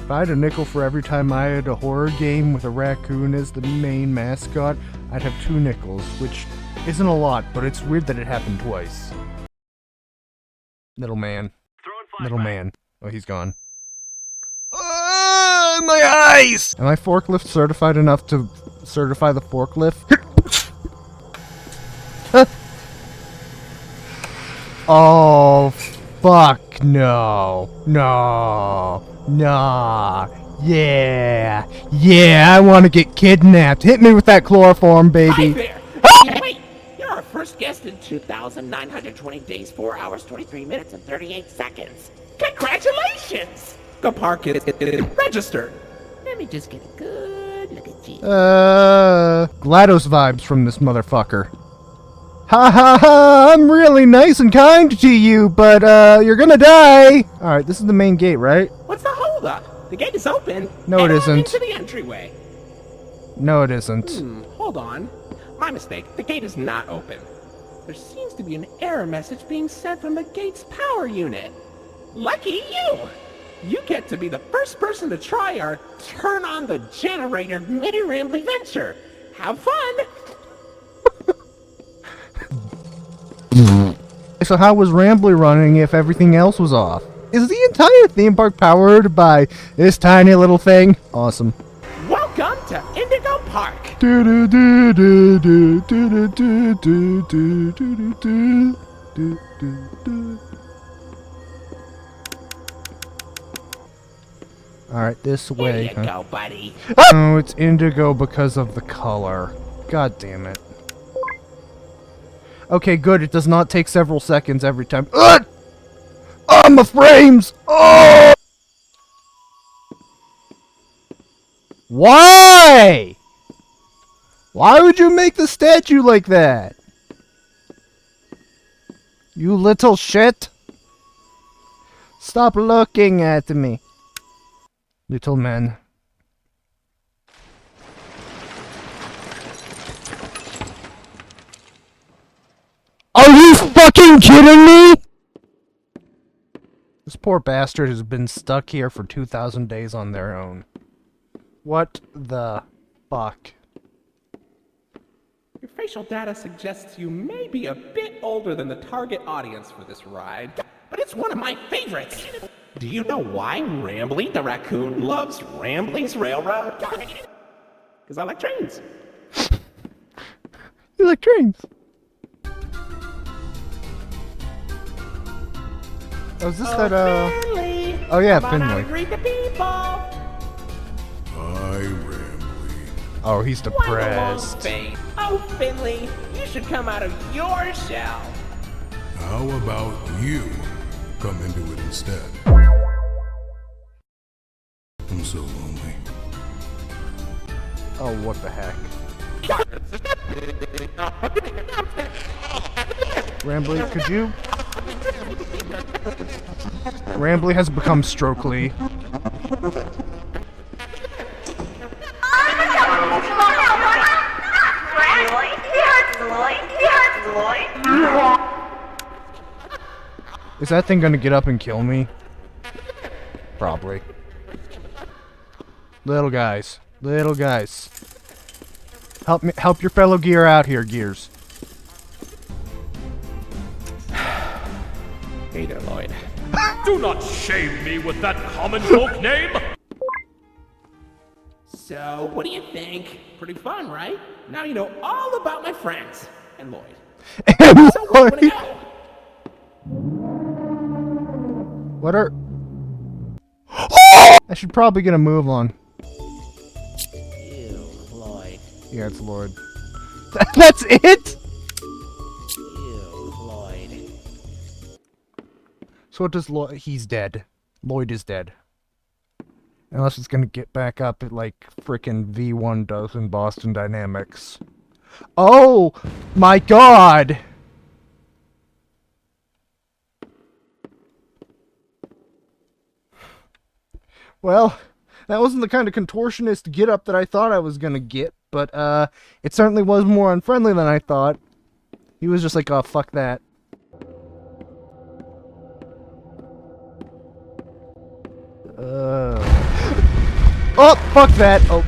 If I had a nickel for every time I had a horror game with a raccoon as the main mascot, I'd have 2 nickels, which isn't a lot, but it's weird that it happened twice. Little man. Little man. Oh, he's gone. My eyes! Am I forklift certified enough to certify the forklift? Oh, fuck no. No. Nah. Yeah. Yeah, I want to get kidnapped. Hit me with that chloroform, baby. Hi there. Wait, you're our first guest in 2,920 days, 4 hours, 23 minutes, and 38 seconds. Congratulations! The park is registered. Let me just get a good look at you. GLaDOS vibes from this motherfucker. Ha ha ha! I'm really nice and kind to you, but you're gonna die. All right, this is the main gate, right? What's the holdup? The gate is open. No, it isn't. Into the entryway. No, it isn't. Hold on. My mistake. The gate is not open. There seems to be an error message being sent from the gate's power unit. Lucky you! You get to be the first person to try our turn on the generator mini Rambley venture. Have fun! So how was Rambley running if everything else was off? Is the entire theme park powered by this tiny little thing? Awesome. Welcome to Indigo Park. Alright, this way. Here you go, buddy. Oh, it's indigo because of the color. God damn it. Okay, good. It does not take several seconds every time. Ugh! Oh, my frames! Oh! Why? Why would you make the statue like that? You little shit. Stop looking at me. Little man. Are you fucking kidding me? This poor bastard has been stuck here for 2,000 days on their own. What the fuck? Your facial data suggests you may be a bit older than the target audience for this ride, but it's one of my favorites. Do you know why Rambley the raccoon loves Rambley's Railroad? Because I like trains. You like trains? Oh, is this Finley! Oh yeah, Come on out Finley. and greet the people! Hi, Rambley. Oh, he's depressed. Oh, Finley, you should come out of your shell. How about you come into it instead? I'm so lonely. Oh, what the heck? Rambley, could you? Rambley has become Strokely. Is that thing gonna get up and kill me? Probably. Little guys. Little guys. Help your fellow gear out here, Gears. Hey there, Lloyd. Do not shame me with that common folk name! So, what do you think? Pretty fun, right? Now you know all about my friends. And Lloyd. So, where do you want to go? What are... I should probably get a move on. Ew, Lloyd. Yeah, it's Lloyd. That's it?! Ew, Lloyd. So what does Lloyd... He's dead. Lloyd is dead. Unless it's gonna get back up at like frickin' V1 does in Boston Dynamics. Oh my god! Well, that wasn't the kind of contortionist get-up that I thought I was gonna get, but it certainly was more unfriendly than I thought. He was just like, oh, fuck that. Oh, fuck that! Oh.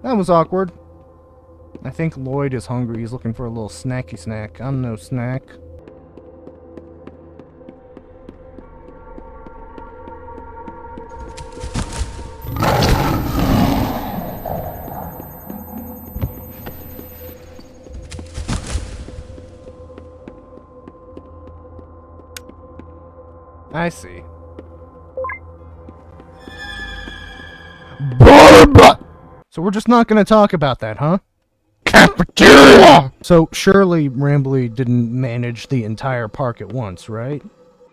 That was awkward. I think Lloyd is hungry. He's looking for a little snacky snack. I'm no snack. I see. So we're just not going to talk about that, huh? Cafeteria! So surely Rambley didn't manage the entire park at once, right?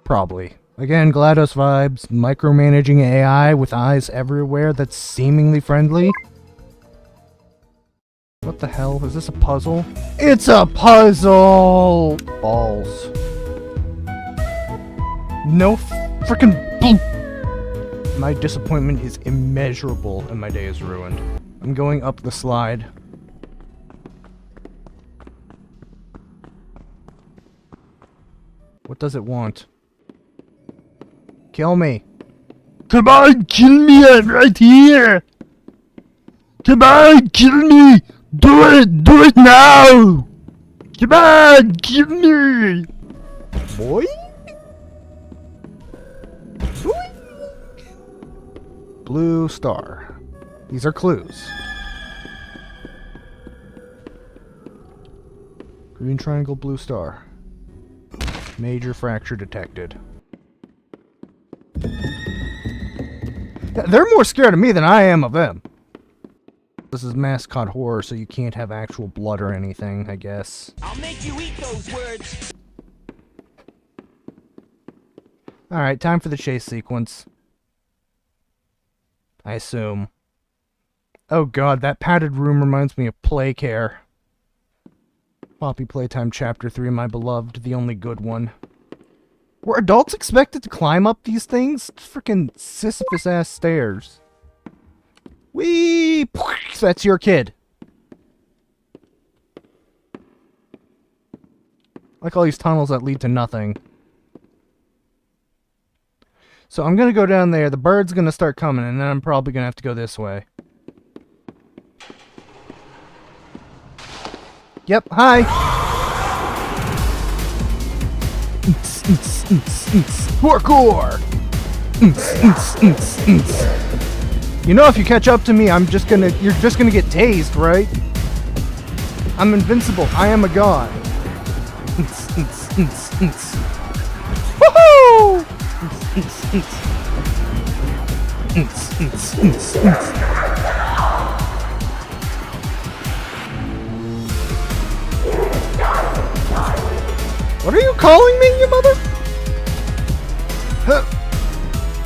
Probably. Again, GLaDOS vibes, micromanaging AI with eyes everywhere that's seemingly friendly. What the hell? Is this a puzzle? It's a puzzle! Balls. No frickin' boop! My disappointment is immeasurable and my day is ruined. I'm going up the slide. What does it want? Kill me. Come on, kill me, I'm right here! Come on, kill me! Do it now! Come on, kill me! Boy? Blue star. These are clues. Green triangle, blue star. Major fracture detected. They're more scared of me than I am of them. This is mascot horror, so you can't have actual blood or anything, I guess. I'll make you eat those words. Alright, time for the chase sequence. I assume. Oh god, that padded room reminds me of Play Care. Poppy Playtime Chapter 3, my beloved, the only good one. Were adults expected to climb up these things? Frickin' Sisyphus-ass stairs. Whee! That's your kid. Like all these tunnels that lead to nothing. So I'm gonna go down there, the bird's gonna start coming, and then I'm probably gonna have to go this way. Yep, hi! Parkour! You know if you catch up to me, you're just gonna get tased, right? I'm invincible, I am a god. Woohoo! What are you calling me, you mother?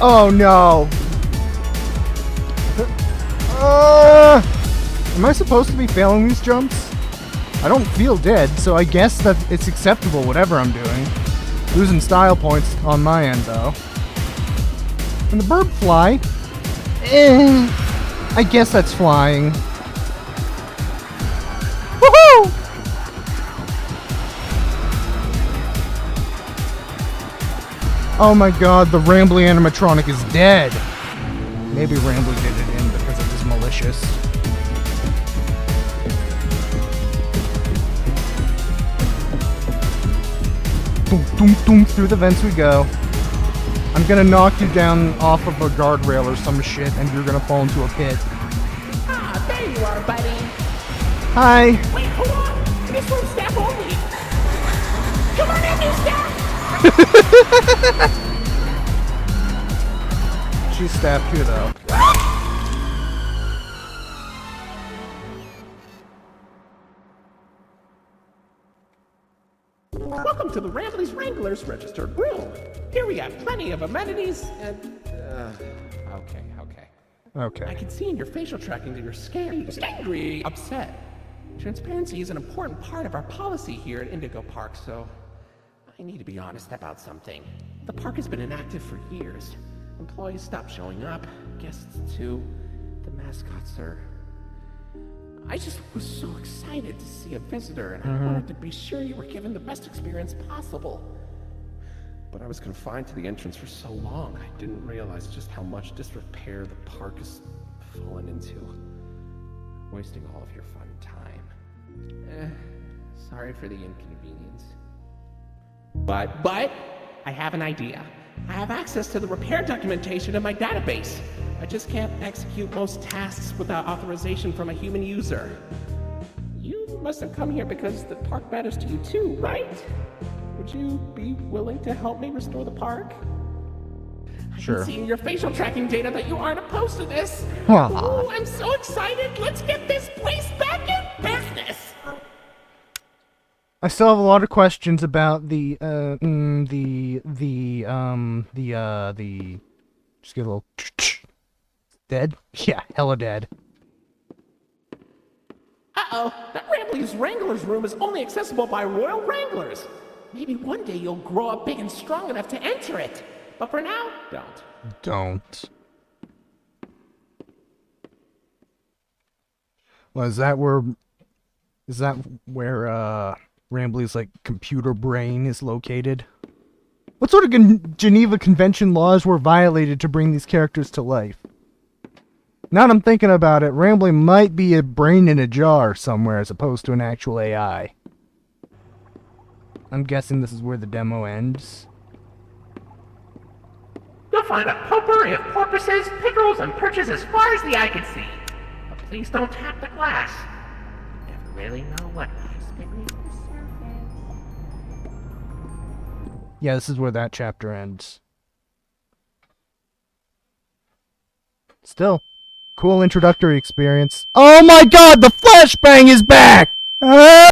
Oh no. Am I supposed to be failing these jumps? I don't feel dead, so I guess that it's acceptable whatever I'm doing. Losing style points on my end, though. And the bird fly? I guess that's flying. Woohoo! Oh my god, the Rambley animatronic is dead. Maybe Rambley did it in because it was malicious. Doom, doom, doom, through the vents we go. I'm gonna knock you down off of a guardrail or some shit, and you're gonna fall into a pit. Ah, there you are, buddy. Hi. Wait, hold on. This room staff only. Come on in, new staff. She stabbed you, though. Welcome to the Rambley's Wranglers Registered Room. Here we have plenty of amenities and... Okay. Okay. I can see in your facial tracking that you're scared, angry, upset. Transparency is an important part of our policy here at Indigo Park, so... I need to be honest about something. The park has been inactive for years. Employees stopped showing up, guests too. The mascots are... I just was so excited to see a visitor, and I wanted to be sure you were given the best experience possible. But I was confined to the entrance for so long, I didn't realize just how much disrepair the park has fallen into. Wasting all of your fun time. Sorry for the inconvenience. But, I have an idea. I have access to the repair documentation in my database. I just can't execute most tasks without authorization from a human user. You must have come here because the park matters to you too, right? Would you be willing to help me restore the park? Sure. I can see in your facial tracking data that you aren't opposed to this. Aw. Oh, I'm so excited. Let's get this place back in business. I still have a lot of questions about just get a little dead? Yeah, hella dead. Uh-oh, that Rambley's Wrangler's room is only accessible by Royal Wranglers. Maybe one day you'll grow up big and strong enough to enter it. But for now, don't. Well, is that where Rambley's, like, computer brain is located? What sort of Geneva Convention laws were violated to bring these characters to life? Now that I'm thinking about it, Rambley might be a brain in a jar somewhere as opposed to an actual AI. I'm guessing this is where the demo ends. You'll find a potpourri of porpoises, pickerels, and perches as far as the eye can see. But please don't tap the glass. You never really know what lies beneath the surface. Yeah, this is where that chapter ends. Still, cool introductory experience. Oh my god, the flashbang is back! Ah!